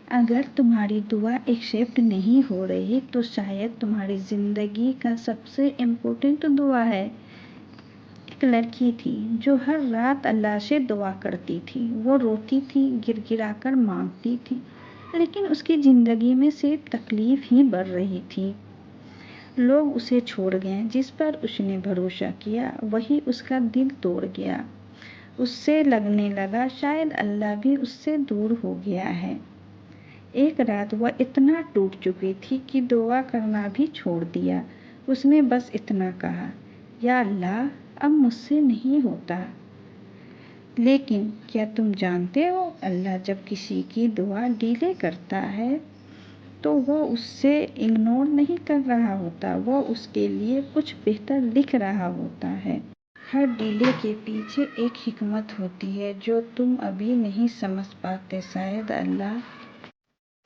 اگر تمہاری دعا ایکسیپٹ نہیں ہو رہی تو شاید تمہاری زندگی کا سب سے امپورٹنٹ دعا ہے۔ ایک لڑکی تھی جو ہر رات اللہ سے دعا کرتی تھی۔ وہ روتی تھی، گر گرا کر مانگتی تھی، لیکن اس کی زندگی میں صرف تکلیف ہی بڑھ رہی تھی۔ لوگ اسے چھوڑ گئے، جس پر اس نے بھروسہ کیا وہی اس کا دل توڑ گیا۔ اس سے لگنے لگا شاید اللہ بھی اس سے دور ہو گیا ہے۔ ایک رات وہ اتنا ٹوٹ چکی تھی کہ دعا کرنا بھی چھوڑ دیا۔ اس نے بس اتنا کہا، یا اللہ اب مجھ سے نہیں ہوتا۔ لیکن کیا تم جانتے ہو، اللہ جب کسی کی دعا ڈیلے کرتا ہے تو وہ اس سے اگنور نہیں کر رہا ہوتا، وہ اس کے لیے کچھ بہتر لکھ رہا ہوتا ہے۔ ہر ڈیلے کے پیچھے ایک حکمت ہوتی ہے جو تم ابھی نہیں سمجھ پاتے۔ شاید اللہ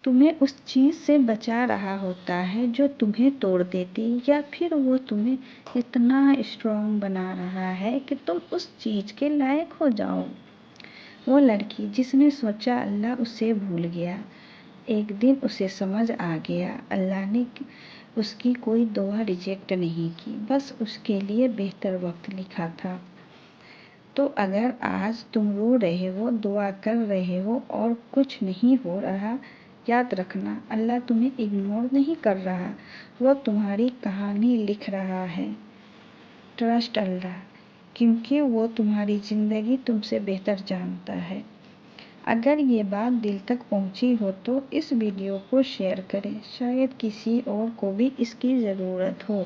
تمہیں اس چیز سے بچا رہا ہوتا ہے جو تمہیں توڑ دیتی، یا پھر وہ تمہیں اتنا اسٹرانگ بنا رہا ہے کہ تم اس چیز کے لائق ہو جاؤ۔ وہ لڑکی جس نے سوچا اللہ اسے بھول گیا، ایک دن اسے سمجھ آ گیا اللہ نے اس کی کوئی دعا ریجیکٹ نہیں کی، بس اس کے لیے بہتر وقت لکھا تھا۔ تو اگر آج تم رو رہے ہو، دعا کر رہے ہو اور کچھ نہیں ہو رہا، یاد رکھنا اللہ تمہیں اگنور نہیں کر رہا، وہ تمہاری کہانی لکھ رہا ہے۔ ٹرسٹ اللہ، کیونکہ وہ تمہاری زندگی تم سے بہتر جانتا ہے۔ اگر یہ بات دل تک پہنچی ہو تو اس ویڈیو کو شیئر کریں، شاید کسی اور کو بھی اس کی ضرورت ہو۔